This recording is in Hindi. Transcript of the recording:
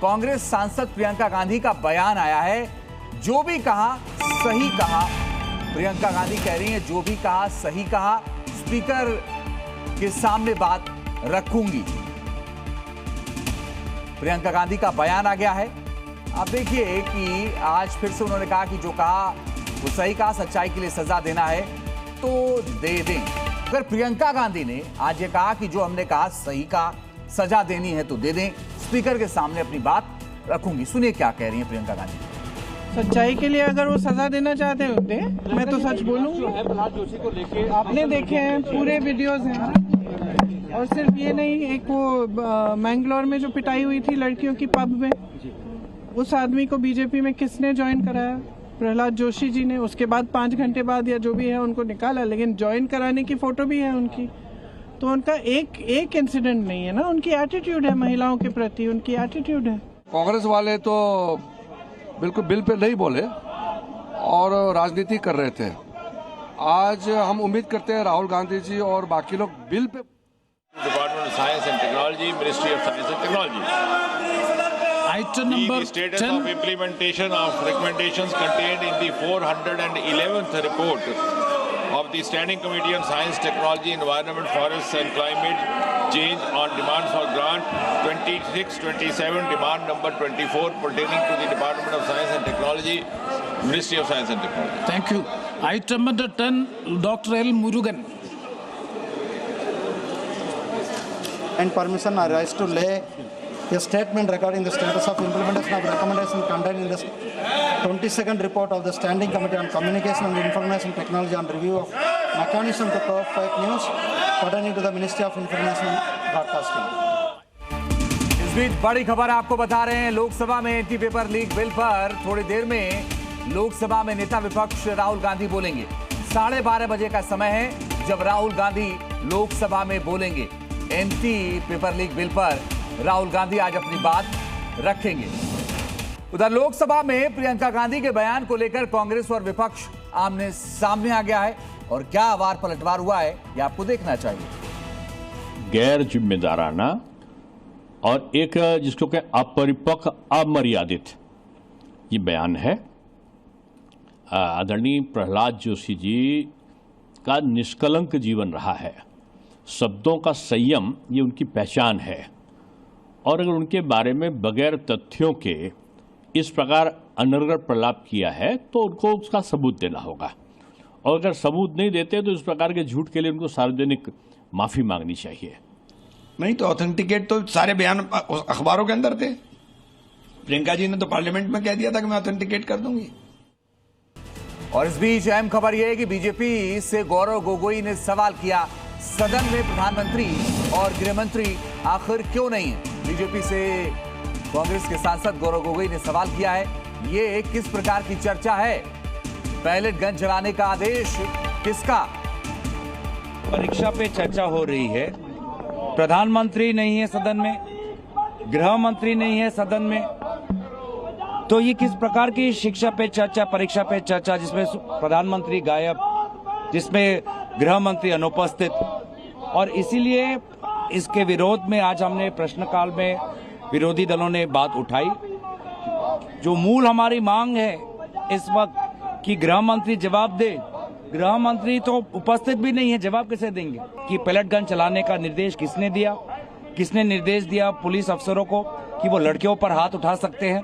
कांग्रेस सांसद प्रियंका गांधी का बयान आया है। जो भी कहा सही कहा। प्रियंका गांधी कह रही हैं जो भी कहा सही कहा, स्पीकर के सामने बात रखूंगी। प्रियंका गांधी का बयान आ गया है। अब देखिए कि आज फिर से उन्होंने कहा कि जो कहा वो सही कहा, सच्चाई के लिए सजा देना है तो दे दें। अगर प्रियंका गांधी ने आज ये कहा कि जो हमने कहा सही कहा, सजा देनी है तो दे दें, स्पीकर के सामने अपनी बात रखूंगी। सुनिए क्या कह रही हैं प्रियंका गांधी। सच्चाई के लिए अगर वो सजा देना चाहते होते, मैं तो सच बोलूं। आपने देखे हैं, पूरे वीडियोस हैं। और सिर्फ ये नहीं, एक वो मैंगलोर में जो पिटाई हुई थी लड़कियों की पब में, उस आदमी को बीजेपी में किसने ज्वाइन कराया? प्रहलाद जोशी जी ने। उसके बाद 5 घंटे बाद या जो भी है उनको निकाला, लेकिन ज्वाइन कराने की फोटो भी है उनकी। तो उनका एक इंसिडेंट नहीं है ना, उनकी एटीट्यूड है महिलाओं के प्रति, उनकी एटीट्यूड है। कांग्रेस वाले तो बिल्कुल बिल पे नहीं बोले और राजनीति कर रहे थे। आज हम उम्मीद करते हैं राहुल गांधी जी और बाकी लोग bill pay. Department of science and technology, ministry of science and technology. Item number the status 10 of implementation of recommendations contained in the 411th report of the Standing Committee on Science, Technology, Environment, Forests and Climate Change on demands for grant 2627, demand number 24 pertaining to the Department of Science and Technology, Ministry of Science and Technology. Thank you. Item number 10, Dr. L. Murugan. And permission arise to lay a statement regarding the status of implementation of recommendation contained in the 22nd report of the Standing Committee on Communication and Information Technology on review of mechanism to curb fake news pertaining to the Ministry of Information and Broadcasting. इस बीच बड़ी खबर आपको बता रहे हैं, लोकसभा में एंटी पेपर लीक बिल पर थोड़ी देर में लोकसभा में नेता विपक्ष राहुल गांधी बोलेंगे। 12:30 बजे का समय है जब राहुल गांधी लोकसभा में बोलेंगे। एंटी पेपर लीक बिल पर राहुल गांधी आज अपनी बात रखेंगे। उधर लोकसभा में प्रियंका गांधी के बयान को लेकर कांग्रेस और विपक्ष आमने सामने आ गया है और क्या वार पलटवार हुआ है ये आपको देखना चाहिए। गैर जिम्मेदाराना और एक जिसको कहें अपरिपक्व, अमर्यादित ये बयान है। आदरणीय प्रहलाद जोशी जी का निष्कलंक जीवन रहा है, शब्दों का संयम ये उनकी पहचान है। और अगर उनके बारे में बगैर तथ्यों के इस प्रकार अनर्गल प्रलाप किया है तो उनको उसका सबूत देना होगा। और अगर सबूत नहीं देते तो इस प्रकार के झूठ के लिए उनको सार्वजनिक माफी मांगनी चाहिए। नहीं तो ऑथेंटिकेट तो सारे बयान अखबारों के अंदर थे। प्रियंका जी ने तो पार्लियामेंट में कह दिया था कि मैं ऑथेंटिकेट कर दूंगी। और इस बीच अहम खबर यह है कि बीजेपी से गौरव गोगोई ने सवाल किया, सदन में प्रधानमंत्री और गृहमंत्री आखिर क्यों नहीं है। बीजेपी से कांग्रेस के सांसद गौरव गोगोई ने सवाल किया है, ये किस प्रकार की चर्चा है? बैलेट गन जलाने का आदेश किसका? परीक्षा पे चर्चा हो रही है। प्रधानमंत्री नहीं है सदन में, गृह मंत्री नहीं है सदन में, तो ये किस प्रकार की शिक्षा पे चर्चा, परीक्षा पे चर्चा जिसमें प्रधानमंत्री गायब, जिसमें गृह मंत्री अनुपस्थित। और इसीलिए इसके विरोध में आज हमने प्रश्नकाल में विरोधी दलों ने बात उठाई। जो मूल हमारी मांग है इस वक्त कि गृह मंत्री जवाब दे। गृह मंत्री तो उपस्थित भी नहीं है, जवाब कैसे देंगे? कि पैलेट गन चलाने का निर्देश किसने दिया? किसने निर्देश दिया पुलिस अफसरों को कि वो लड़कियों पर हाथ उठा सकते हैं?